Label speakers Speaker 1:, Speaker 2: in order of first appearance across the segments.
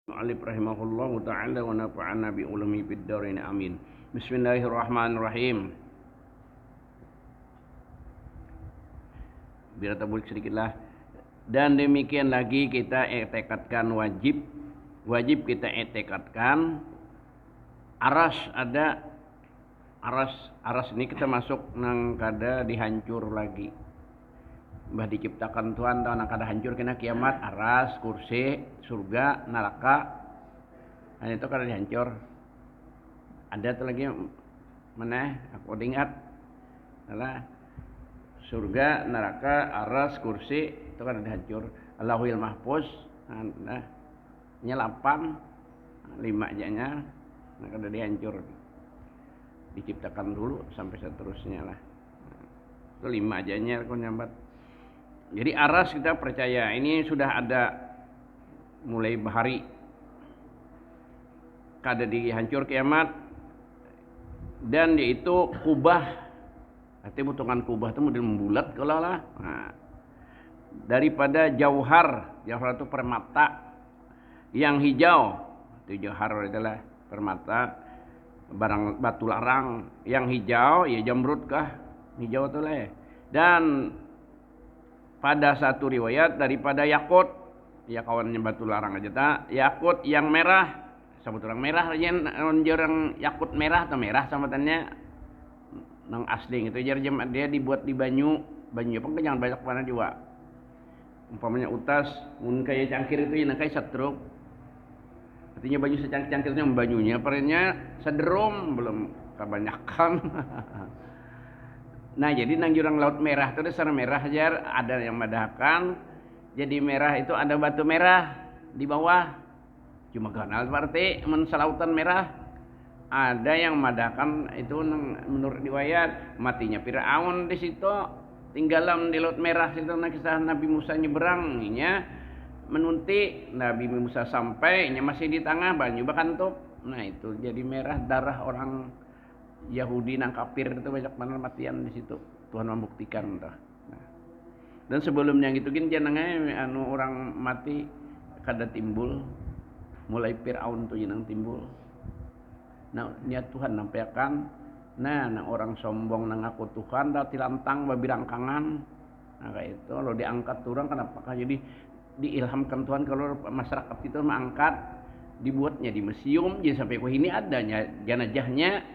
Speaker 1: Alif rahimahullahu ta'ala wa nafa'ana bi ulumi fid dharain amin. Bismillahirrahmanirrahim. Biar tabulik sedikitlah. Dan demikian lagi kita etekatkan wajib kita etekatkan aras ada aras ini kita masuk nang kada dihancur lagi. Bah diciptakan Tuhan tahu nang kada hancur kena kiamat aras kursi surga neraka dan itu kada dihancur. Ada tuh lagi mana aku ingat adalah surga neraka aras kursi itu kada dihancur. Allahul mahfuz nah nyelapan 5 janya nah kada dihancur, diciptakan dulu sampai seterusnya lah. Itu 5 janya aku nyambat. Jadi aras kita percaya ini sudah ada mulai bahari kada dihancur kiamat, dan yaitu kubah artinya butuhan kubah itu model membulat kalau lah daripada jauhar itu permata yang hijau, itu jauhar adalah permata barang batu larang yang hijau ya jamrud kah hijau tuh lah. Dan pada satu riwayat daripada yakut, ya kawannya batu larang aja tak, yakut yang merah, sebut orang merah aja, orang yakut merah atau merah samatannya, nang asling itu jarjem dia dibuat di banyu apa jangan banyak mana juga, umpamanya utas, mun kayak cangkir itu ya kayak satruk, artinya baju secangkir-cangkirnya banyunya, pernya sederom belum kebanyakan. Nah jadi nang jurang laut merah itu dasar merah aja, ada yang madahkan jadi merah itu ada batu merah di bawah, cuma ganal berarti menselautan merah. Ada yang madahkan itu menurut riwayat matinya Firaun di situ, tinggalan di laut merah situ. Nah kisah Nabi Musa nyeberang nya menunti Nabi Musa sampai nya masih di tengah banyu bakantuk. Nah itu jadi merah darah orang Yahudi nang kafir itu banyak mana matian di situ. Tuhan membuktikan entah. Nah. Dan sebelumnya gitu gini janangnya orang mati kada timbul, mulai Firaun tuh yang timbul. Nah niat Tuhan nampakkan, nah orang sombong nang aku Tuhan dah tilantang babirangkangan. Nah kayak itu lo diangkat turun kenapa jadi diilhamkan Tuhan kalau masyarakat itu mengangkat, dibuatnya di museum jadi sampai ini adanya jenazahnya.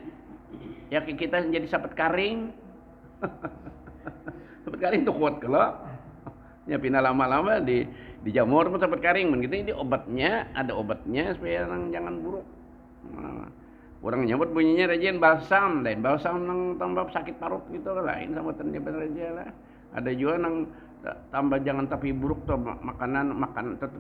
Speaker 1: Ya kita jadi sahabat karing. Sahabat karing tuh kuat kalau ya pina lama-lama dijamur pun sahabat karing begitu. Ini obatnya ada obatnya supaya orang jangan buruk. Nah, orang nyebut bunyinya rajin balsam, lain balsam nang tambah sakit parut gitu lain sambutan dia bener aja lah. Ada juga nang tambah jangan tapi buruk tuh makanan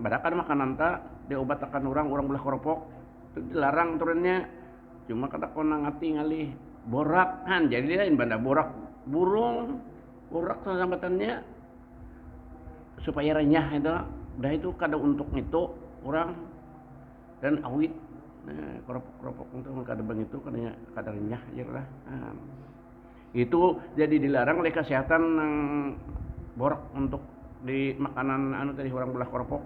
Speaker 1: badakan makanan tak diobatakan orang belah keropok itu dilarang turunnya. Cuma kata konang hati ngalih borak kan jadi lain benda borak burung borak sambatannya supaya renyah itu dah itu kada untuk itu orang dan awit keropok itu kada begitu kada renyah aja lah. Itu jadi dilarang oleh kesehatan borak untuk di makanan tadi orang belah keropok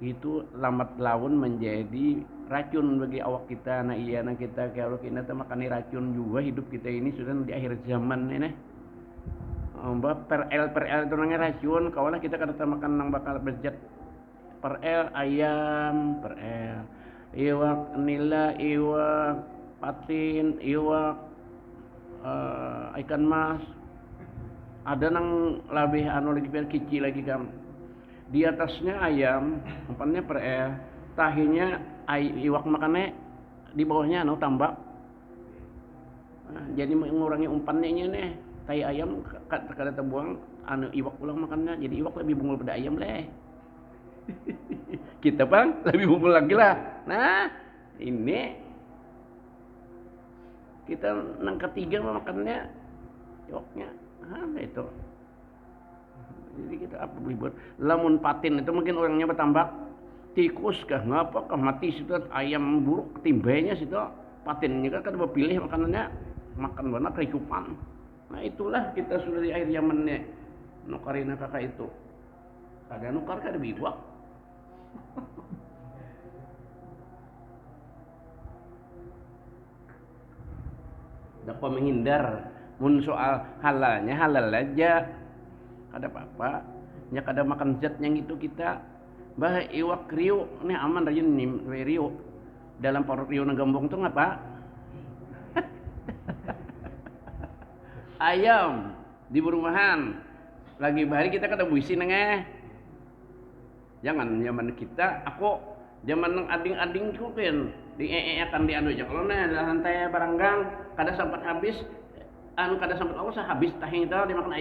Speaker 1: itu lambat laun menjadi racun bagi awak kita. Nah iya nah kita kalau kita makan racun juga hidup kita ini sudah di akhir zaman ini. Mbak perel itu namanya racun. Kawalah kita kada makan nang bakal bejat perel ayam, perel iwak nila, iwak patin, iwak ikan mas. Ada nang lebih lagi biar kicil lagi kam. Di atasnya ayam, umpannya perel, tahinya iwak makannya, di bawahnya tambak. Nah, jadi mengurangi umpannya nih, tahi ayam kada terbuang, iwak pulang makannya, jadi iwak lebih bungul pada ayam leh. Kita bang lebih bungul lagi lah. Nah ini kita nang ketiga makannya iwaknya, itu. Jadi kita apa beli buat lamun patin itu mungkin orangnya bertambak tikus kah ngapa kah mati situ ayam buruk timbainya situ patinnya kan pilih makanannya makan mana kerikupan. Nah itulah kita sudah di akhir zamannya nukarina kakak itu kada nukar kada biwak. Dapat menghindar. Mun soal halalnya halal aja. Kada apa-apa. Nya kada makan zat yang itu kita. Bah iwak riu, nih aman rajin nih riu. Dalam parut riu nang gambong tuh ngapa? Ayam di perumahan. Lagi bahari kita kada buisi nengeh. Jangan zaman kita, aku zaman nang ading-ading ku kan di akan di anu aja. Kalau nah lantai baranggang kada sempat habis kada sempat aku habis tahi itu dimakan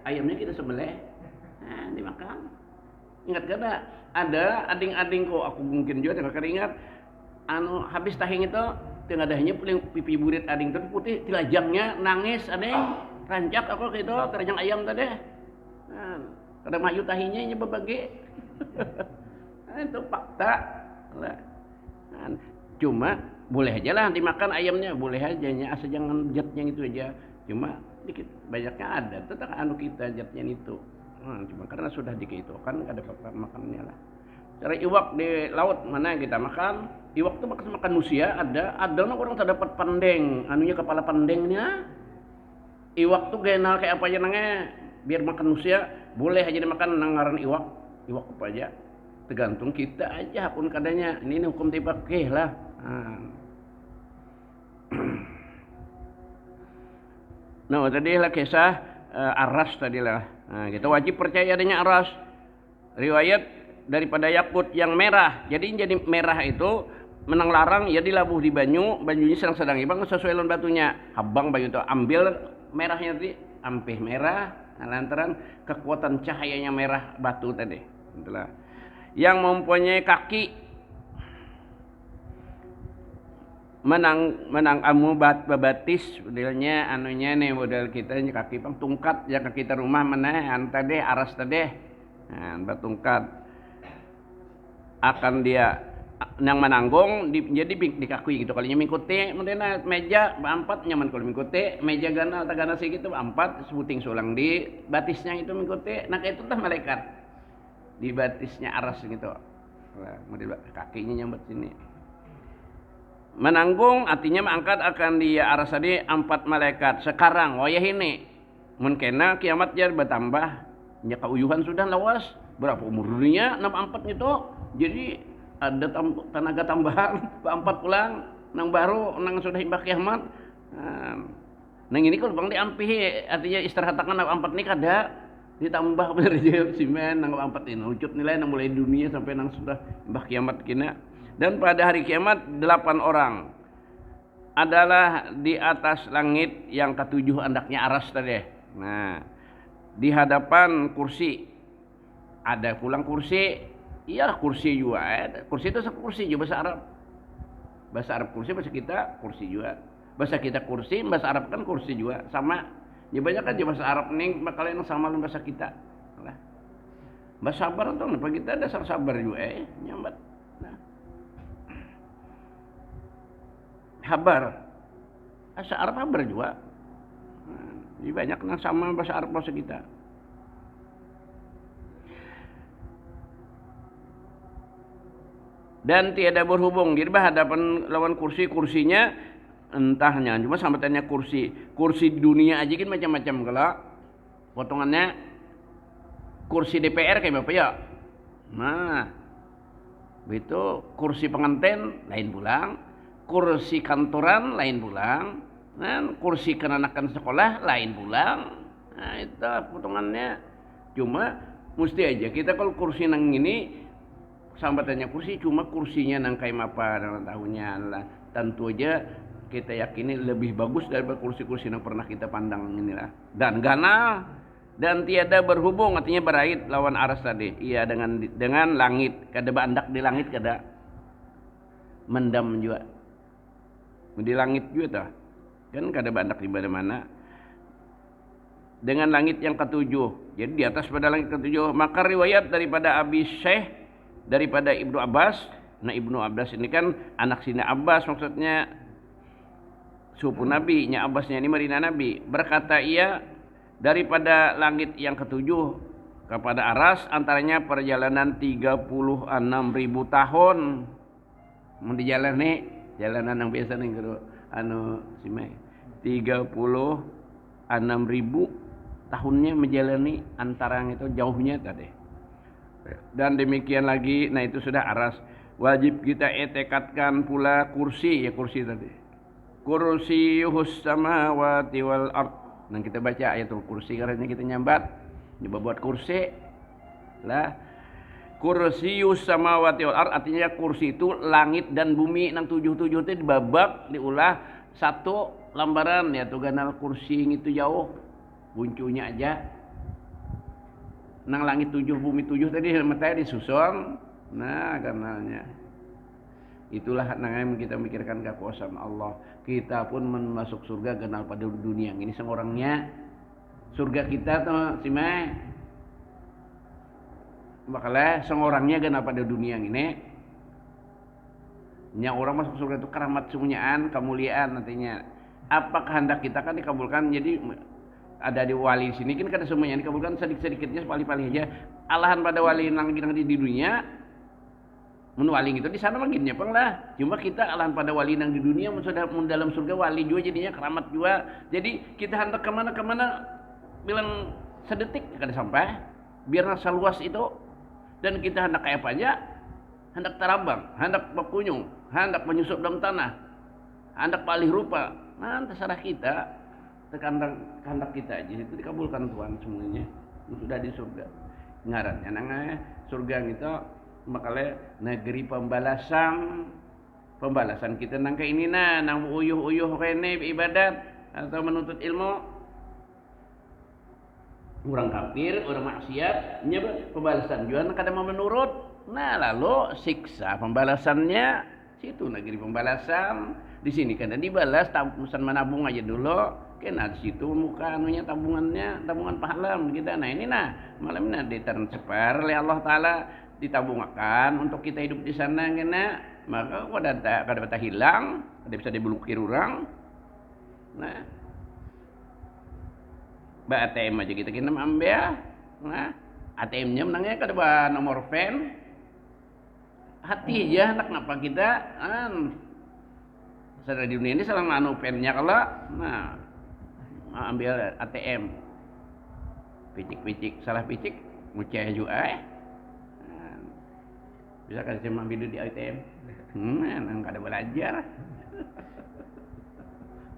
Speaker 1: ayamnya kita sembelih. Nah, dimakan. Ingat kada? Ada ading-ading kok aku mungkin juga tidak ingat habis tahi itu tengah dahnya pipi burit ading itu putih tilajangnya nangis ading rancak aku gitu terjang ayam tadi. Nah, kada maju tahinya nya berbagi. Itu fakta. Nah, cuma boleh aja lah dimakan ayamnya, boleh aja nya asal jangan zatnya itu aja. Cuma dikit banyaknya ada tetap anu kita zatnya itu. Cuma karena sudah dikit itu kan ada makannya lah. Cara iwak di laut mana kita makan? Iwak tuh makan manusia ada orang terdapat pandeng, anunya kepala pandengnya. Iwak tuh genal kayak apa aja nangnya biar makan manusia boleh aja dimakan nangaran iwak apa aja. Tergantung kita aja pun kadanya. Ini hukum dipakai lah. Nah, tadi lah kisah aras tadi lah. Nah, kita wajib percaya adanya aras. Riwayat daripada yakut yang merah. Jadi merah itu menang larang ya dilabuh di banyunya sedang ibang sesuai lawan batunya. Habang banyu itu ambil merahnya tadi, ampih merah lantaran kekuatan cahayanya merah batu tadi. Itulah. Yang mempunyai kaki menang amu babatis modelnya anunya nih model kita ini kaki pang tungkat ya kaki kita rumah mana tadi aras tadi batungkat akan dia yang menanggung jadi dikakui gitu kalinya mengikuti modena meja empat nyaman kalau mengikuti meja ganal tagana sih gitu empat sebuting sulang di batisnya itu mengikuti nah itu tah malaikat di batisnya aras gitu model kakinya nyambut sini menanggung artinya mengangkat akan dia aras tadi empat malaikat sekarang wayah ini mungkin kiamat jadi bertambah nya kauyuhan sudah lawas berapa umur dunia 64 gitu jadi ada tenaga tambahan empat pulang nang baru nang sudah imbah kiamat nang ini kalau bang diampihi artinya istirahat tangan 64 ini kada ditambah bener simen nang 4 ini wujud nilai nang mulai dunia sampai nang sudah imbah kiamat kina. Dan pada hari kiamat 8 orang adalah di atas langit yang ketujuh andaknya aras tadi. Nah, di hadapan kursi ada pulang kursi, iya kursi juga. Kursi itu kursi juga bahasa Arab. Bahasa Arab kursi, bahasa kita kursi juga. Bahasa kita kursi, bahasa Arab kan kursi juga sama. Ya banyak kan bahasa Arab nih kalian sama dengan bahasa kita. Nah, bahasa sabar tuh, apa kita ada sabar juga nyambat. Nah. Habar, bahasa Arab habar juga. Nah, jadi banyak yang sama bahasa Arab bahasa kita. Dan tiada berhubung, jadi hadapan lawan kursinya entahnya cuma sambatannya kursi dunia aja kan macam-macam kalau potongannya kursi DPR kayak apa ya nah itu kursi pengantin lain pulang kursi kantoran lain pulang nah kursi kenanakan sekolah lain pulang nah itu potongannya cuma mesti aja kita kalau kursi nang ini sambatannya kursi cuma kursinya nang kayak apa nang tahunya lah tentu aja kita yakini lebih bagus daripada kursi-kursi yang pernah kita pandang inilah dan ganal dan tiada berhubung artinya berait lawan aras tadi iya dengan langit kada bandak di langit kada mendam juga di langit juga tah kan kada bandak di mana-mana dengan langit yang ketujuh jadi di atas pada langit ketujuh maka riwayat daripada Abi Syekh daripada Ibnu Abbas nah Ibnu Abbas ini kan anak sini Abbas maksudnya suku Nabi, nya Abbasnya ini Marina Nabi. Berkata ia daripada langit yang ketujuh kepada aras antaranya perjalanan 36.000 tahun. Mau dijalani jalanan yang biasa nih anu simai. 36.000 tahunnya menjalani antara itu jauhnya tadi. Dan demikian lagi, nah itu sudah aras. Wajib kita etekatkan pula kursi, ya kursi tadi. Kursiyuhus samawati wal ard. Nah kita baca ayatul kursi karena kita nyambat. Coba buat kursi lah. Kursiyus samawati wal ard artinya kursi itu langit dan bumi nang 7 itu dibabak diulah satu lembaran ya tuh ganal kursi itu jauh buncunya aja. Nang langit 7 bumi 7 tadi matanya disusun. Nah kanalnya itulah nang kita mikirkan kekuasaan Allah. Kita pun masuk surga kenal pada dunia ini seorangnya surga kita tuh si Mai bakalah seorangnya kenal pada dunia ini nya orang masuk surga itu keramat semuanyaan kemuliaan nantinya apa kehendak kita kan dikabulkan. Jadi ada di wali sini kan kada semuanya dikabulkan sedikit-sedikitnya paling-paling aja alahan pada wali nang di dunia mun wali itu di sana mah gini pang lah. Cuma kita alahan pada wali nang di dunia mun sudah dalam surga wali juga jadinya keramat juga. Jadi kita hendak kemana bilang sedetik kada sampai biar nasa luas itu. Dan kita hendak kayak apa aja, hendak terabang, hendak berkunjung, hendak menyusup dalam tanah, hendak palih rupa. Nah terserah kita, kehendak kita aja itu dikabulkan Tuhan semuanya. Sudah di surga. Ngarannya nang surga itu makanya negeri pembalasan kita nang kayak ini nang uyuh kene ibadat atau menuntut ilmu. Orang kafir, orang maksiat, nyebut pembalasan juga kadang mau menurut. Nah lalu siksa pembalasannya situ negeri pembalasan. Di sini kan dibalas tabusan menabung aja dulu. Kena di situ muka anunya tabungan pahala kita. Nah ini malam ini ditransfer oleh Allah Taala ditabungkan untuk kita hidup di sana kena. Maka kada hilang, kada bisa diblokir orang. Nah ATM aja kita ambil. Nah, ATM-nya menangnya kada nomor pen. Hati aja nak napa kita di dunia ini salah anu pennya kalau ambil ATM. Picik salah picik mucah juga bisa kada cuma ambil di ATM. Nang kada belajar.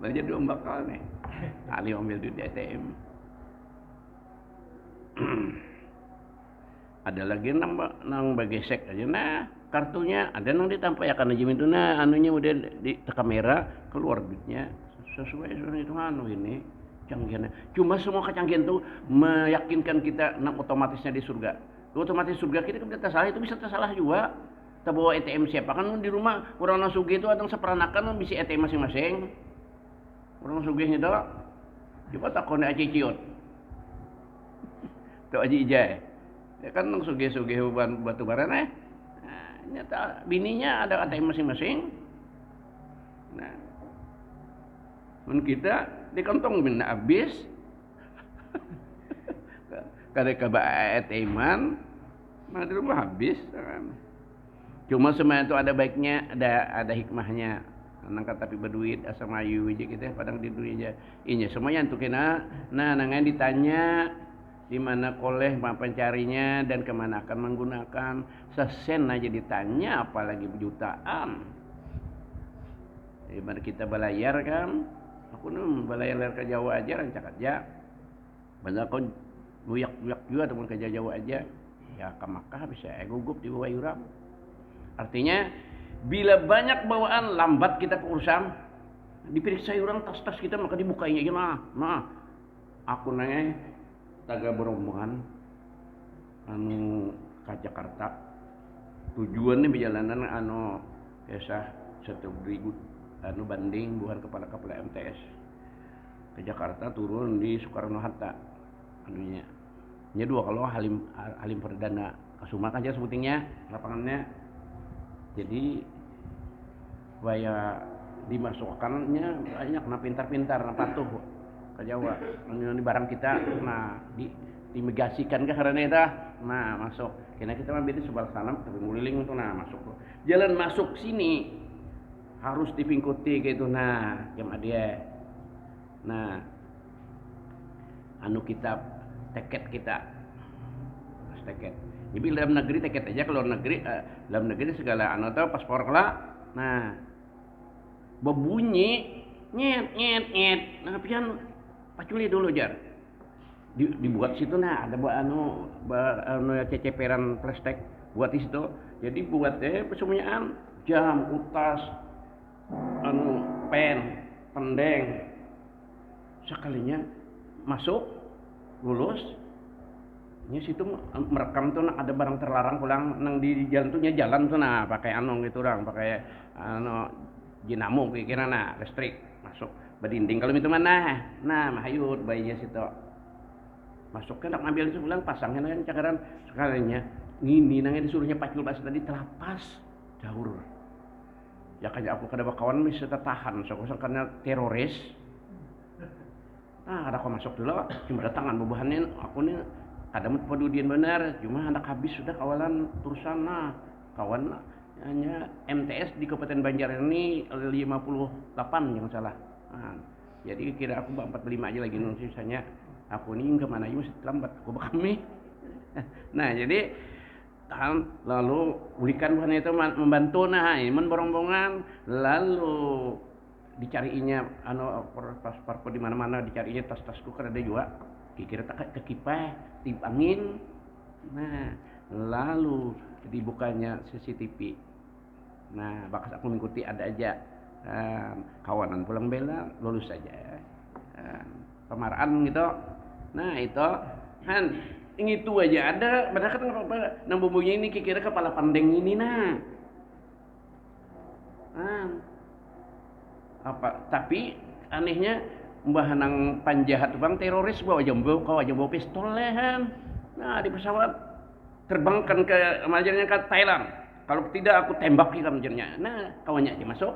Speaker 1: Belajar dua bakal nih. Ali ambil duit di ATM. Ada lagi nang bagesek aja kartunya ada nang ditampayakan aja itu anunya udah di kamera keluar duitnya sesuai itu ini canggihannya. Cuma semua kecanggihan itu meyakinkan kita nang otomatisnya di surga. Otomatis surga kita kan salah itu bisa tersalah juga. Kita bawa ATM siapa kan di rumah orang nang sugih itu ada seperanakan bisa ATM masing-masing. Orang sugihnya itu coba takon aja ciut. Tuh aji ijai. Ya kan nang sugih-sugih batu bara nah. Nyata bininya ada ATM masing-masing. Nah. Mun kita di kantong bina habis. Kada ka ATM-an mah di rumah habis kan. Cuma semua itu ada baiknya, ada hikmahnya. Nang tapi berduit asal mayu aja kita padang di duit aja. Inya semuanya untuk kena nangan ditanya di mana koleh pencarinya dan kemana akan menggunakan sesen aja ditanya apalagi jutaan. Ibarat kita balayar kan, aku balayar ke Jawa aja rancak aja. Banyak kau buyak juga teman ke Jawa aja, ya ke Makkah bisa gugup di bawah urang. Artinya bila banyak bawaan lambat kita ke urusan, diperiksa orang tas-tas kita maka dibukainya aja aku nanya taga berombongan anu ke Jakarta tujuannya perjalanan anu kisah 1.000 anu banding bukan kepala MTS ke Jakarta turun di Soekarno Hatta anunya nya dua kalau Halim Perdana Kasuma aja sebutingnya lapangannya jadi waya dimasukkannya banyak pintar-pintar patuh ke Jawa ini barang kita dimigasikan ke karena itu masuk karena kita mah beda sebelah sana tapi nguliling itu masuk jalan masuk sini harus dipingkuti gitu jam dia Nah, anu kita teket kita teket. Jadi dalam negeri teket aja, kalau negeri dalam negeri segala anu teh paspor lah. Nah, berbunyi nyet nyet nyet. Nah, pian paculi dulu jar. Dibuat situ nah ada anu ceceperan plastik buat di situ. Jadi buat pesunyaan jam, utas, anu pen, pendeng. Sekalinya masuk lulus nya situ merekam tuh ada barang terlarang pulang nang di jalan tuh jalan tuh nah pakai anu gitu orang pakai anu dinamo kira nah listrik masuk berdinding kalau itu mana nah mahayut bayinya situ masuk kan nak ngambil itu pulang pasangnya kan cakaran sekalinya ngini nangnya disuruhnya pacul bahasa tadi telapas jauh ya kayak aku kada kawan bisa tahan so karena teroris. Nah, ada aku masuk dulu, cuma datangan bebahannya aku nih ada pedudian benar, cuma anak habis sudah kawalan turusan nah kawan hanya MTS di Kabupaten Banjar ini 58 yang salah. Nah, jadi kira aku 45 aja lagi sisanya aku nih kemana aja masih terlambat aku kami. Nah jadi lalu ulikan bukan itu membantu nah ini borong-borongan lalu dicariinya anu paspor di mana-mana dicarinya tas-tasku kan ada juga kira tak kekipah tip angin nah lalu dibukanya CCTV nah bakas aku mengikuti ada aja kawanan pulang bela lulus saja pemaraan gitu nah itu kan itu aja ada padahal kan apa nang bumbunya ini kira kepala pandeng ini nah apa tapi anehnya mbah nang panjahat bang teroris bawa bawa pistol lehan nah di pesawat terbangkan ke majalahnya ke Thailand kalau tidak aku tembak kamu majalahnya nah kawannya aja masuk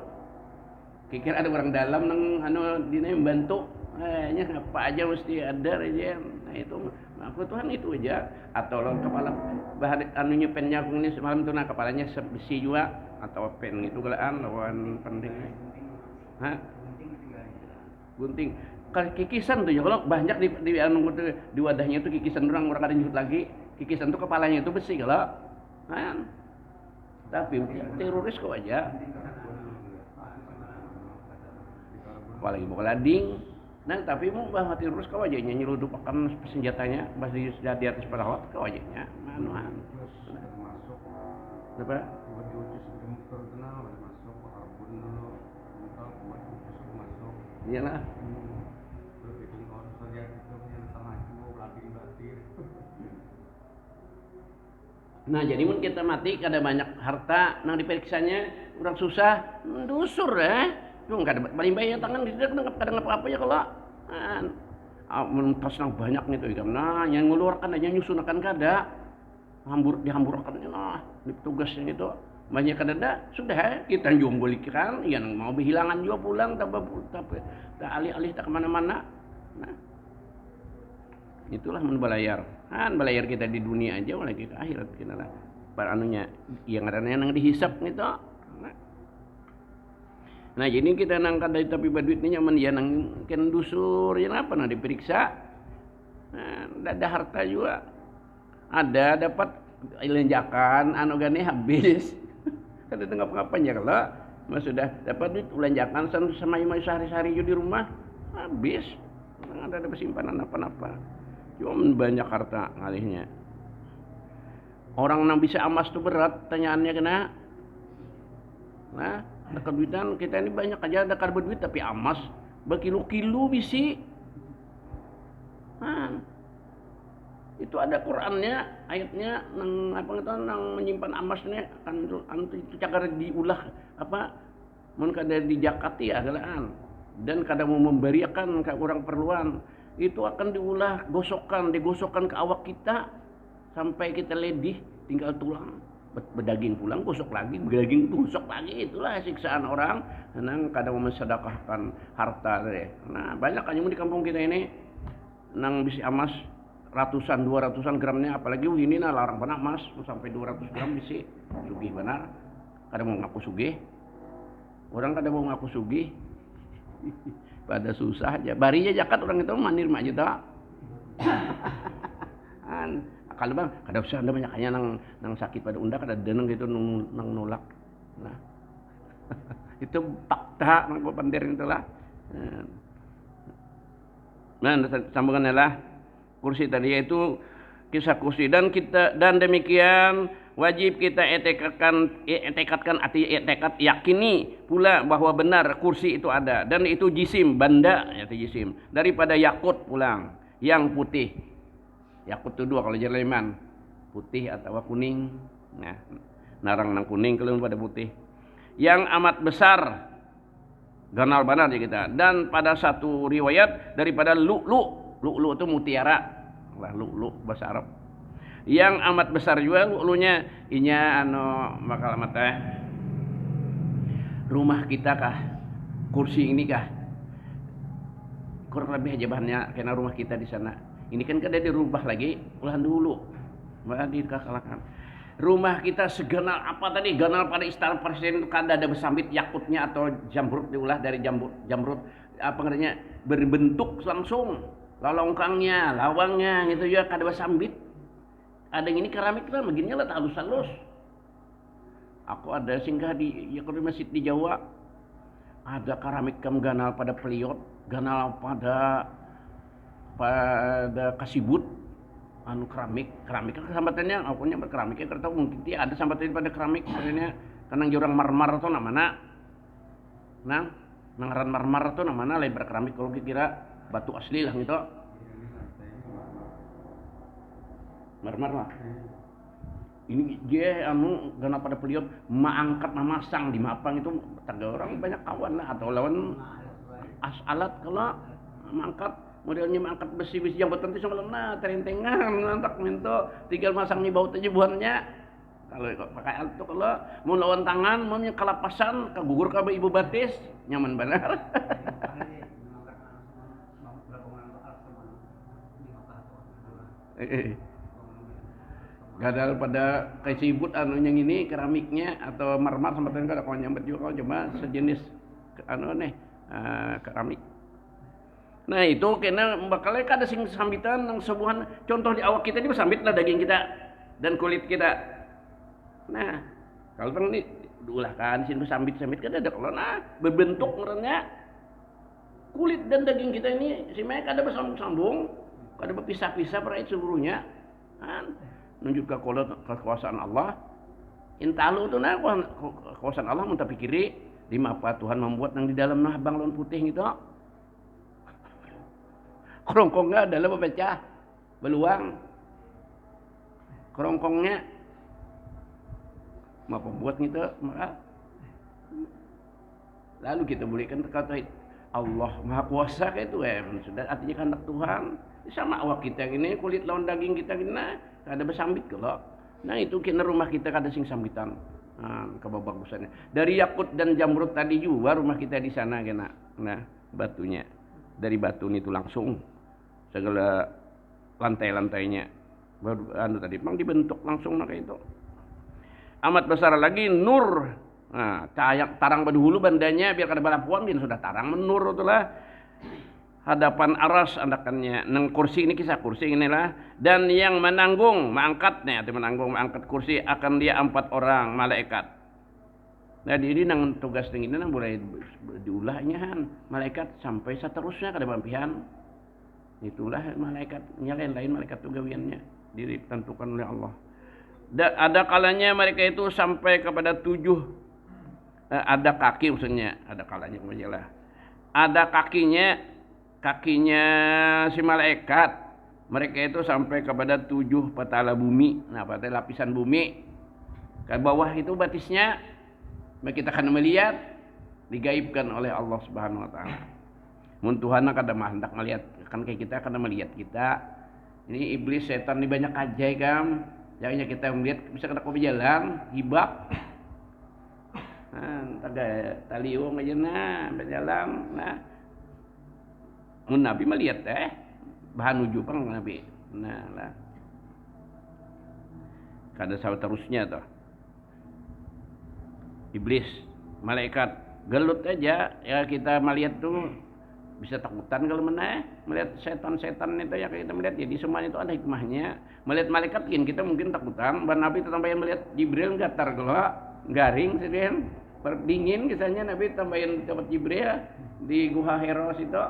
Speaker 1: kira ada orang dalam nang anu dina membantu nya apa aja mesti ada aja nah itu aku Tuhan itu aja atau lawan kepala bahan anunya pennya aku ini semalam tuh nah kepalanya besi juga atau pen itu galaan lawan penting. Hah? Gunting. Kalau kikisan tuh ya kalau banyak di wadahnya itu kikisan orang ada nyut lagi. Kikisan tuh kepalanya itu besi kalau. Kan? Tapi teroris kok aja. Apalagi mau lading. Nah, tapi mau bahas teroris kau aja nyeludupakan senjatanya masih sudah di atas pesawat kau aja nya. Manuan. Apa? Iyalah. Nah jadi mun kita mati kada banyak harta nang diperiksanya orang susah dusur cuma kada paling bayar tangan tidak kada apa-apa ya kalau mun tas nang banyak gitu nah yang ngeluarkan aja nyusun akan kada dihamburkannya nah di petugasnya itu banyak kada sudah kita jombolikan yang mau berhilangan juga pulang tak alih-alih tak kemana-mana nah itulah membalayar balayar kita di dunia aja lagi ke akhirat kita lah para anunya yang ada yang dihisap gitu nah jadi kita nangkat dari tapi baduitnya nyaman ya nang ken dusur yang apa nah diperiksa nah ada harta juga ada dapat lenjakan anu gane habis kada tengah ngapain ya kalau mas sudah dapat duit belanjakan sama sehari-hari di rumah habis ada simpanan apa-apa cuma banyak harta ngalihnya orang yang bisa amas tuh berat tanyaannya kena nah dekat duitan kita ini banyak aja ada duit tapi amas berkilo-kilo bisi itu ada Qurannya ayatnya nang apa itu nang menyimpan amasnya kan itu cagar diulah apa mun kada dijakati adalah dan kada mau memberiakan ke orang perluan itu akan diulah digosokkan ke awak kita sampai kita ledih tinggal tulang berdaging pulang gosok lagi berdaging gosok lagi itulah siksaan orang nang kada mau mensedekahkan harta nah banyak kan di kampung kita ini nang bisa amas ratusan 200-an gramnya apalagi ini nah larang benar mas sampai 200 gram bisi sugih benar kada mau ngaku sugih orang kada mau ngaku sugih pada susah aja. Barinya jakat orang itu mandir mah juta. Kalau bang, kada usah anda banyaknya nang sakit pada unda kada deneng gitu nang nolak. Nah, itu fakta nang pandir itulah. Nah, sambungannya lah kursi tadi yaitu kisah kursi dan demikian wajib kita etekadkan etekad yakini pula bahwa benar kursi itu ada dan itu jisim benda yaitu jisim daripada yakut pulang yang putih. Yakut itu dua kalau jerleman putih atau kuning. Nah, narang nang kuning kalau pada putih. Yang amat besar ganal banar ya kita. Dan pada satu riwayat daripada lu'lu itu mutiara. Lah lu'lu bahasa Arab. Yang amat besar juga lu'lunya inya bakal amat rumah kita kah? Kursi ini kah? Kurang lebih aja bahannya karena rumah kita di sana. Ini kan kada dirubah lagi ulah dulu. Mbak dikakalakan. Rumah kita seganal apa tadi? Ganal pada istana presiden itu kada ada bersambit yakutnya atau jamrut diulah dari jamrut apa namanya berbentuk langsung lalongkangnya, lawangnya gitu ya kada bersambit. Ada yang ini keramik lah begininya lah halus-halus. Aku ada singgah di masjid di Jawa. Ada keramik kam ganal pada peliot, ganal pada kasibut keramik kan sambatannya aku nyambat keramiknya kereta mungkin dia ada sambatannya pada keramik akhirnya karena jurang marmar itu namanya nangaran marmar itu namanya lebar keramik kalau kira batu asli lah gitu marmar lah ini dia gana pada peliot maangkat mamasang di mapang itu tangga orang banyak kawan lah atau lawan alat kalau mangkat modelnya mangkat besi-besi yang bertentu sama lena terentengan nantak minto tinggal masang nih baut aja buahnya kalau pakai alat tuh kalau mau lawan tangan mau kalapasan kagugur ka ibu batis nyaman benar. Gadal pada kasibut yang ini keramiknya atau marmar sama tadi kada kau nyambet juga kau coba sejenis keramik. Nah itu kena bakalnya kada sing sambitan nang sebuhan contoh di awak kita ini bersambit lah daging kita dan kulit kita. Nah kalau bang ini diulah kan sini bersambit kada ada kalau berbentuk merenya kulit dan daging kita ini si mereka kada bersambung kada berpisah-pisah perait seluruhnya kan nunjuk kekuasaan Allah intalu itu kekuasaan Allah mun tapi kiri di apa Tuhan membuat nang di dalam bang lawan putih gitu. Kerongkongnya adalah pecah, beluang. Kerongkongnya, mau pembuat gitu, maka lalu kita bolehkan kata Allah Maha Kuasa kayak itu sudah artinya kehendak Tuhan. Sama awak kita ini kulit lawan daging kita gini, ada bersambit kalau. Nah itu kena rumah kita kada sing sambitan. Kebagusannya. Dari yakut dan jamrut tadi juga rumah kita di sana kena. Nah batunya dari batu itu langsung. Segala lantai-lantainya baru tadi memang dibentuk langsung kayak itu amat besar lagi nur cahaya tarang badhulu bandanya biar kada balapuan biar sudah tarang menur itulah hadapan aras andakannya nang kursi ini kisah kursi inilah dan yang mengangkat kursi akan dia 4 orang malaikat. Nah ini nang tugas ini nang boleh diulahnya malaikat sampai seterusnya kada bampihan. Itulah malaikatnya lain malaikat itu gawiannya ditentukan oleh Allah. Dan ada kalanya mereka itu sampai kepada 7 ada kaki maksudnya ada kalanya majalah ada kakinya si malaikat mereka itu sampai kepada 7 petala bumi. Nah pada lapisan bumi ke bawah itu batisnya kita akan melihat digaibkan oleh Allah Subhanahu wa taala. Mun Tuhan kada hendak melihat kan kayak kita karena melihat kita ini iblis setan ini banyak ajai kan jangannya kita melihat bisa kena kopi jalan hibak ada taliung aja berjalan mun Nabi melihat bahan uju pang Nabi lah kada saw terusnya toh iblis malaikat gelut aja ya kita melihat tuh bisa takutan kalau melihat setan-setan itu yang kita melihat. Jadi semuanya itu ada hikmahnya. Melihat malaikat kita mungkin takutan, Nabi tambahin melihat Jibril gatar kalau garing sedih dingin kisahnya. Nabi tambahin dapat Jibril di Gua Hira itu.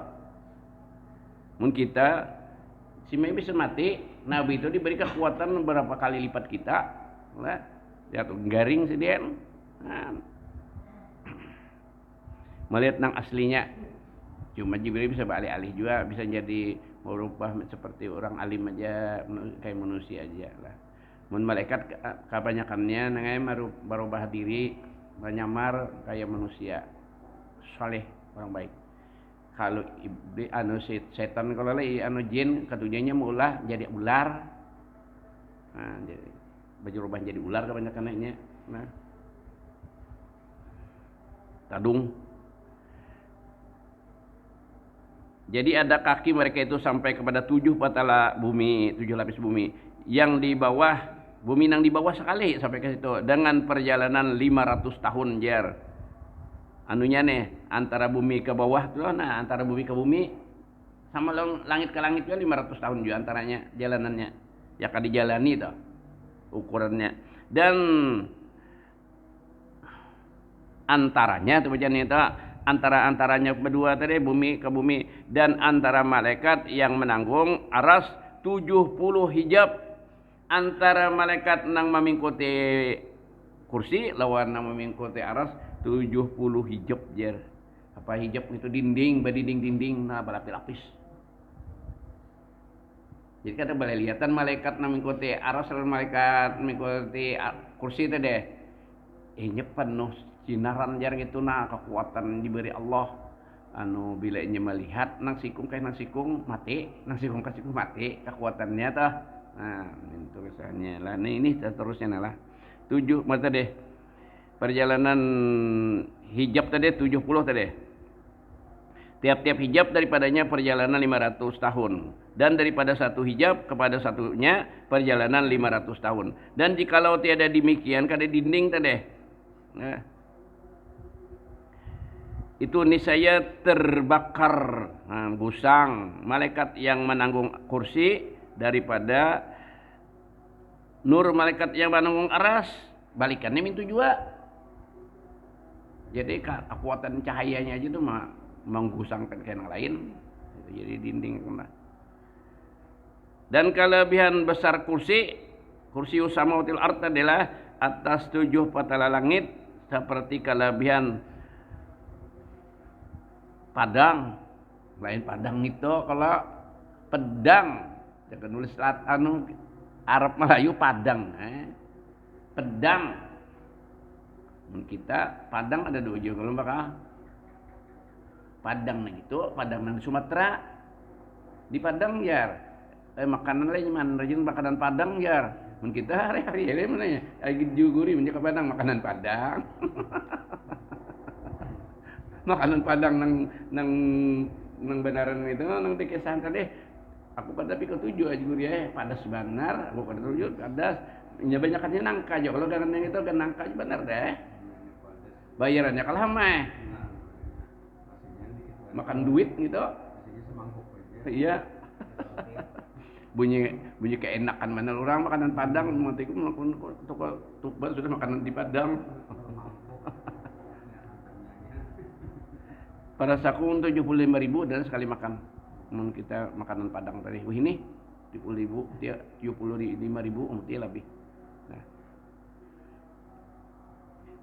Speaker 1: Mun kita si Mei bisa mati, Nabi itu diberi kekuatan berapa kali lipat kita. Lah, jatuh garing sedih. Nah, melihat nang aslinya. Cuma Jibril bisa balik-alih juga, bisa jadi merubah seperti orang alim aja, kayak manusia aja lah. Mun malaikat kebanyakannya nangai merubah diri, menyamar kayak manusia, saleh, orang baik. Kalau setan kalau lagi jin ketujuhnya mulah jadi ular. Nah, jadi berubah jadi ular kebanyakannya. Nah, tadung. Jadi ada kaki mereka itu sampai kepada 7 patala bumi, 7 lapis bumi. Yang di bawah, bumi yang di bawah sekali sampai ke situ. Dengan perjalanan 500 tahun jar. Anunya nih, antara bumi ke bawah tuh, nah antara bumi ke bumi sama langit ke langit juga 500 tahun juga antaranya jalanannya. Ya kan dijalani tuh ukurannya. Dan antaranya tuh bacaan itu antaranya berdua tadi bumi ke bumi dan antara malaikat yang menanggung aras 70 hijab antara malaikat nang memingkuti kursi lawan nang memingkuti aras 70 hijab jar. Apa hijab itu dinding nah berlapis-lapis. Jadi kata boleh lihatan malaikat nang mengikuti aras dan malaikat mengikuti kursi tadi. Penuh sinaran jar gitu nah kekuatan diberi Allah bila nya melihat nang sikung mati kekuatannya tah. Nah itu kisahnya lah. Nah ini terusnya lah 7 mata deh perjalanan hijab tadi 70 tadi. Tiap-tiap hijab daripadanya perjalanan 500 tahun dan daripada satu hijab kepada satunya perjalanan 500 tahun. Dan jikalau tiada demikian kada dinding tadi. Nah, itu niscaya terbakar gusang malaikat yang menanggung kursi daripada nur malaikat yang menanggung aras balikannya mintu juga. Jadi kekuatan cahayanya aja tuh menggusangkan ke yang lain. Jadi dinding kena. Dan kelebihan besar kursi usamawatil ard adalah atas 7 patala langit seperti kelebihan padang. Lain padang itu kalau pedang jangan nulis Arab Melayu padang pedang. Kita padang ada 2 juga kalau bakal padang itu padang nang Sumatera di Padang jar makanan lain mana rajin makanan Padang jar mun kita hari-hari ya mana ya lagi juguri menjadi Padang makanan Padang makanan Padang nang benaran itu nang dikesan tadi aku pada pikir 7 aja guri padas benar aku pada 7 padas nya banyakannya nangka aja kalau dengan yang itu kan nangka aja benar deh bayarannya kalah mah makan duit gitu. Iya. bunyi keenakan mana orang makanan Padang matiku tukar sudah makanan di Padang. Pada saku 75.000 dan sekali makan. Kita makanan Padang tadi. Wih ini 70.000 dia 75.000 dia lebih. Nah.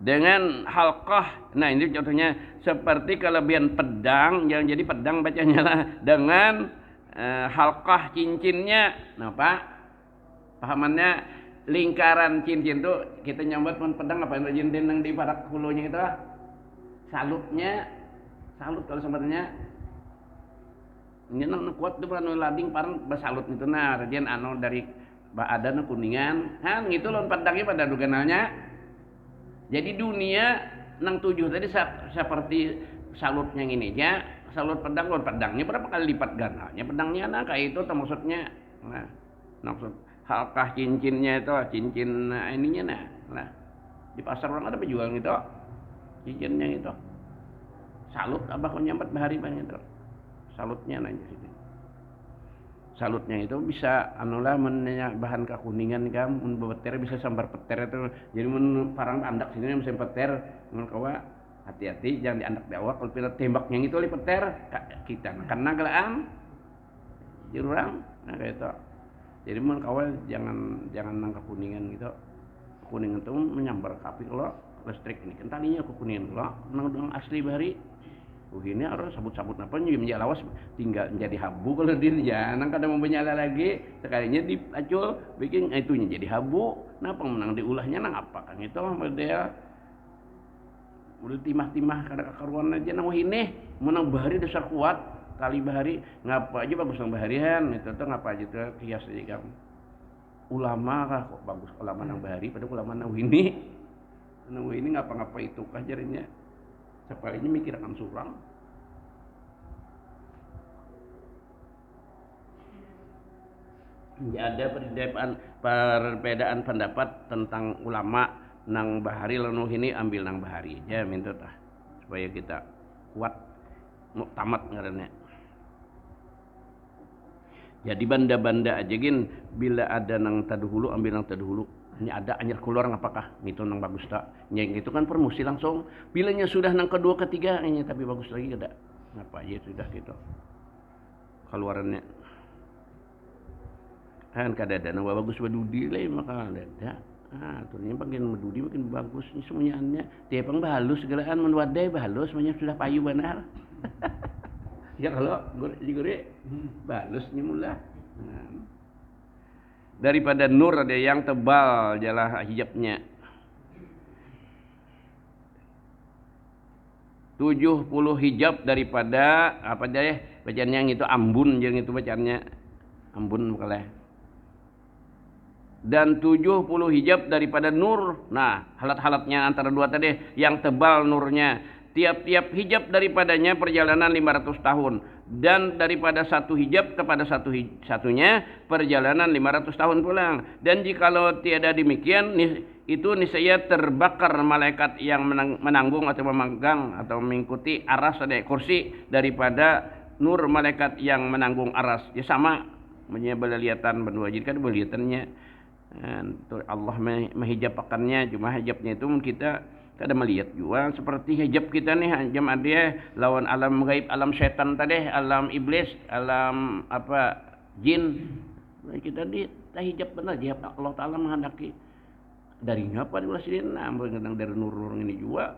Speaker 1: Dengan halqah, nah ini contohnya seperti kelebihan pedang, yang jadi pedang bacanya lah dengan halqah cincinnya. Nah Pak, pahamannya lingkaran cincin tuh kita nyambat pedang apa yang rajin di parak hulunya itu salut kalau sebenarnya ini nang kuat tuh anu lading parang basalut itu nah rajin dari ada kuningan, gitu loh pedangnya pada duganalnya. Jadi dunia nang 7 tadi seperti salut yang ini aja, salut pedangnya berapa kali lipat gananya pedangnya nah kayak itu maksudnya. Nah, maksud halkah cincinnya itu cincin ininya nah. Di pasar orang ada penjual gitu. Cincinnya itu. Salut abah kau nyambat bahari banyak itu. salutnya nanya sini. Salutnya itu bisa anulah menanya bahan kakuningan kam mun bebeter bisa sambar peter itu. Jadi mun parang andak sini musim peter mun kawa hati-hati jangan diandak di awak kalau pina tembaknya itu oleh peter kita karena gelaan jurang nah kayak itu. Jadi mun kawa jangan nangkap kuningan gitu. Kuningan itu menyambar kapi kalau listrik ini kan talinya kuningan kalau nang asli bahari. Ini harus sabut-sabut apa nih menjalawas tinggal menjadi habu kalau dia jangan kadang mau menyala lagi sekalinya diacul bikin itunya jadi habu kenapa menang diulahnya nang apa kan itu dia udah timah-timah kada kakaruan aja nang ini menang bahari dasar kuat kali bahari ngapa aja bagus nang baharian itu tuh ngapa aja tuh kias aja kamu ulama kah kok bagus ulama nang bahari pada ulama nang ini ngapa-ngapa itu kah jarinya sepalinya mikir akan surang. Ada perbedaan pendapat tentang ulama nang bahari lalu ini ambil nang bahari aja minta tah supaya kita kuat muktamad ngarannya. Jadi banda-banda aja gin bila ada nang taduhulu ambil nang taduhulu. Ini ada anyar keluar apakah itu nang bagus tak yang itu kan permusi langsung bilanya sudah nang kedua ketiga ini tapi bagus lagi ada apa aja sudah gitu keluarannya kan kada ada nang bagus badudi lah maka ada turunnya makin badudi makin bagus ini semuanya tiapang bahalus segalaan menwadai bahalus semuanya sudah payu benar ya kalau gure bahalusnya mula daripada nur ada yang tebal jalah hijabnya 70 hijab daripada apa deh bacaan yang itu ambun yang itu bacaannya ambun bukanlah dan 70 hijab daripada nur nah halat-halatnya antara dua tadi yang tebal nurnya tiap-tiap hijab daripadanya perjalanan 500 tahun dan daripada satu hijab kepada satunya perjalanan 500 tahun pulang dan jikalau tiada demikian itu niscaya terbakar malaikat yang menanggung atau memegang atau mengikuti aras ada kursi daripada nur malaikat yang menanggung aras ya sama menyebelaliatan berdua jadi kan beliatannya Allah menghijabakannya cuma hijabnya itu kita kada melihat juga seperti hijab kita nih jam ada lawan alam gaib alam setan tadi alam iblis alam apa jin kita di hijab benar hijab Allah Ta'ala menghendaki dari apa di ulah sini nang dari nur ini juga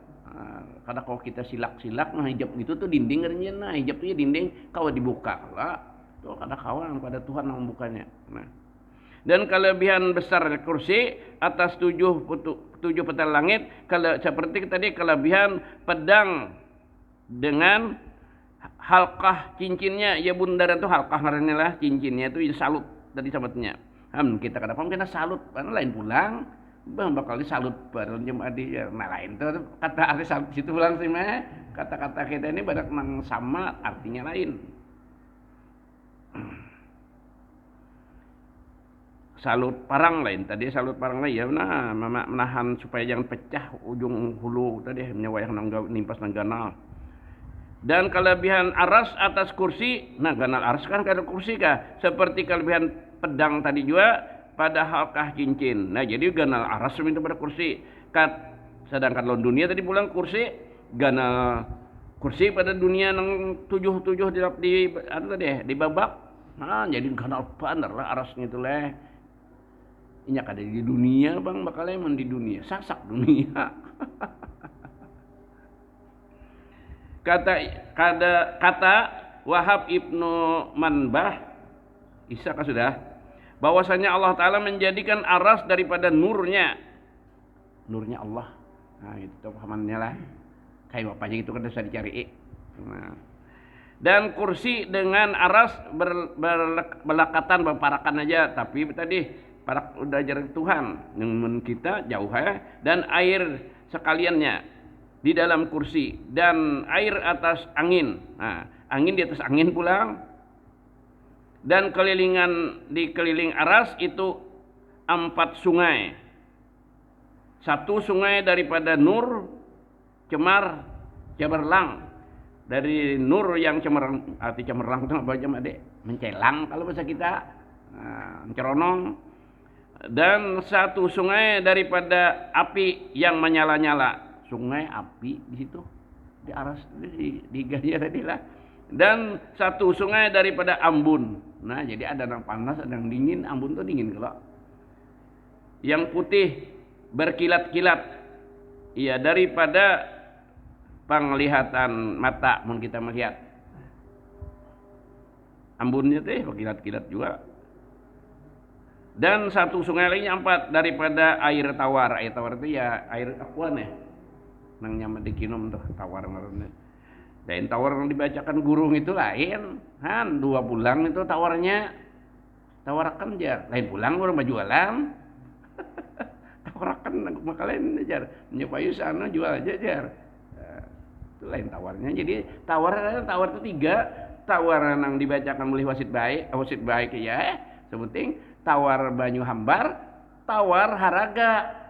Speaker 1: kada kalau kita silak-silak nah hijab itu tuh dinding katanya nah hijab itu dinding kalau dibuka lah tuh kada kawan pada Tuhan yang membukanya nah dan kelebihan besar kursi atas 7 petal langit kalau seperti tadi kelebihan pedang dengan halkah cincinnya ya bundaran tuh halkah ngarannya lah cincinnya itu salut dari sahabatnya kita kada paham kena salut mana lain pulang bang bakal disalut bareng jemaah di nah lain tuh kata arti salut situ pulang sih mah kata-kata kita ini badak nang sama artinya lain salut parang lain tadi salut parang lain ya nah menahan supaya jangan pecah ujung hulu tadi menyawayang nimpas nang ganal dan kelebihan aras atas kursi nah ganal aras kan kada kursi kah seperti kelebihan pedang tadi juga pada halkah cincin nah jadi ganal aras itu pada kursi sedangkan lawan dunia tadi pulang kursi ganal kursi pada dunia nang 7 di babak nah jadi ganal bandar lah arasnya itu leh ini ada di dunia bang bakal emang di dunia sasak dunia kata Wahab Ibnu Manbah Isa kan sudah bahwasanya Allah Ta'ala menjadikan aras daripada nurnya Allah nah itu pahamannya lah kayak apa aja itu kan bisa dicari nah. Dan kursi dengan aras berlekatan berparakan aja tapi tadi para udah jarak Tuhan yang kita jauh ya dan air sekaliannya di dalam kursi dan air atas angin nah angin di atas angin pulang dan dikeliling aras itu 4 sungai 1 sungai daripada nur cemar cemerlang dari nur yang cemerlang, arti cemerlang itu apa aja Dek? Mencelang kalau bahasa kita, menceronong. Dan satu sungai daripada api yang menyala-nyala. Sungai api di situ, di aras di Gaya tadi lah. Dan satu sungai daripada ambun. Nah, jadi ada yang panas, ada yang dingin. Ambun tuh dingin kalau. Yang putih berkilat-kilat. Iya, daripada penglihatan mata mun kita melihat. Ambunnya teh berkilat-kilat juga. Dan satu sungai lagi empat daripada air tawar. Air tawar itu ya air akuan ya. Nang nyaman dikinum tuh tawar ngaranna. Dan tawar yang dibacakan gurung itu lain. 2 bulan itu tawarnya. Tawarakan jar. Lain pulang orang jualan. Tawarakan maka lain jar. Nyobayu sana jual aja jar. Itu lain tawarnya. Jadi tawar itu 3. Tawar yang dibacakan mulih wasit baik ya. Sebuting tawar banyu hambar, tawar haraga.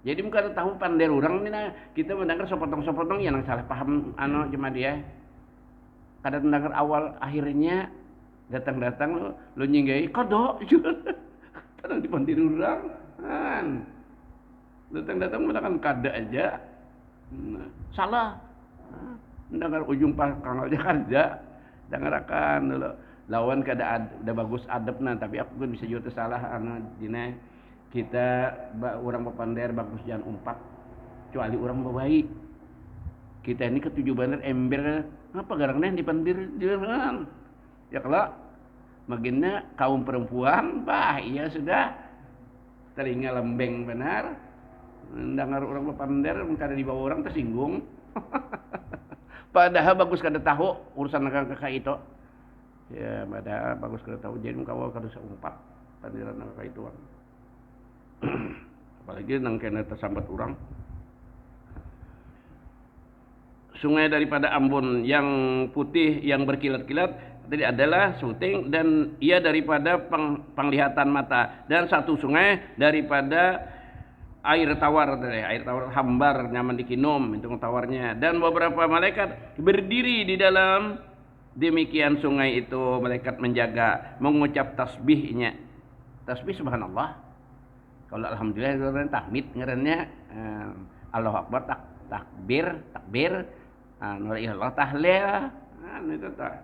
Speaker 1: Jadi muka tahu pandir orang ini nah, kita mendengar sepotong-sepotong ya nang salah paham cuma dia. Kadang mendengar awal akhirnya datang-datang lu nyinggai kodok juga. Kadang di pandir orang kan. Datang-datang mendengar kada aja. Salah. Mendengar ujung pangkal aja kerja. Dengarkan dulu. Lawan kada ada bagus adabna tapi aku kan bisa juga salah dina kita orang papander bagus jangan umpat kecuali orang baik kita ini ketujuh bener ember ngapa garangnya dipandir jangan ya kalau maginnya kaum perempuan iya sudah telinga lembeng benar dengar orang papander kada dibawa orang tersinggung padahal bagus kada tahu urusan kakak itu. Ya, pada bagus kada tahu jadi kawal kada umpat pandiran ka itu. Apalagi nang kena tersambat orang. Sungai daripada Ambon yang putih yang berkilat-kilat tadi adalah syuting dan ia daripada penglihatan mata dan satu sungai daripada air tawar hambar nyaman dikinum itu tawarnya dan beberapa malaikat berdiri di dalam demikian sungai itu malaikat menjaga mengucap tasbihnya. Tasbih subhanallah. Kalau alhamdulillah itu tahmid ngarannya Allahu akbar takbir la ilaha tahlil itu tak.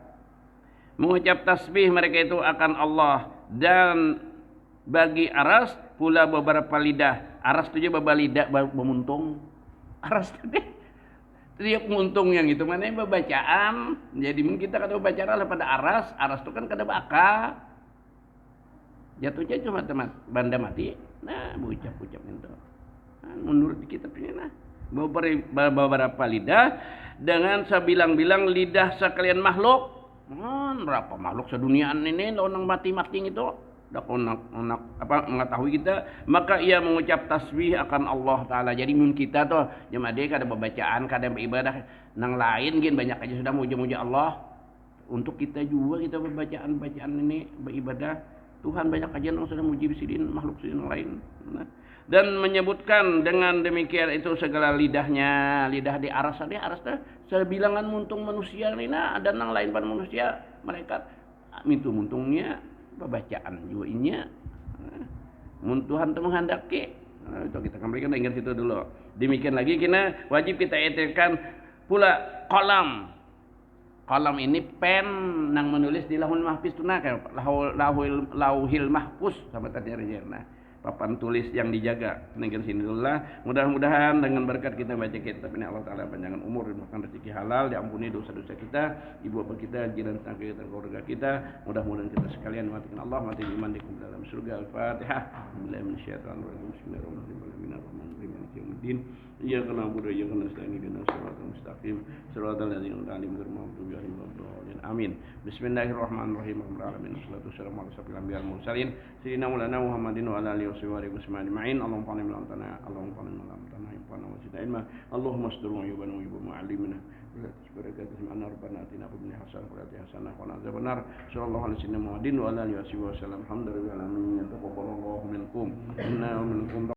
Speaker 1: Mengucap tasbih mereka itu akan Allah dan bagi aras pula beberapa lidah. Aras itu juga lidah memuntung. Aras itu tiap muntung yang itu mana bacaan jadi kita kada baca pada aras itu kan kada baka jatuhnya cuma banda mati nah ucap itu menurut kita punya beberapa lidah dengan sebilang-bilang lidah sekalian makhluk berapa makhluk seduniaan ini orang mati-mati itu dak mengetahui kita maka ia mengucap tasbih akan Allah taala jadi mun kita tuh jemaah dia kada bacaan kada beribadah nang lain gin banyak aja sudah muja-muja Allah untuk kita juga kita bacaan ini beribadah Tuhan banyak aja nang sudah muji sidin makhluk sidin lain dan menyebutkan dengan demikian itu segala lidah di aras teh sebilangan muntung manusia lina ada nang lain pada manusia malaikat mintu muntungnya bacaan juga inya Tuhan itu menghendaki itu kita kembalikan ingat situ dulu demikian lagi kita wajib kita etikkan pula kolam ini pen nang menulis di lahul mahfuz tunah lauhil mahfuz sama tadi nah papan tulis yang dijaga negeri sini dulu lah mudah-mudahan dengan berkat kita baca kitab ini Allah Ta'ala panjangan umur makan rezeki halal diampuni dosa-dosa kita ibu bapak kita jiran tetangga kita keluarga kita mudah-mudahan kita sekalian matikan Allah mati iman di dalam surga Al-Fatihah Bismillahirrahmanirrahim iyyaka na'budu wa iyyaka nasta'in ihdinas siratal mustaqim siratal ladzina an'amta 'alaihim ghairil maghdubi 'alaihim waladdallin amin bismillahirrahmanirrahim wassalatu wassalamu ala asyrofil anbiya'i wal mursalin sayyidina maulana Muhammadin wa ala alihi wasallam ajma'in Allahumma qanna min al-tanah infana wa zidna ilma Allahumma astur uyubana wa uyub mu'allimina wa barakatuh subhana rabbana atina fid dunya hasanah wa qina hasanah wa qina adzabannar sallallahu alaihi wasallam Muhammadin wa ala alihi wasallam alhamdulillahi alamin taqabbalallahu minkum inna minkum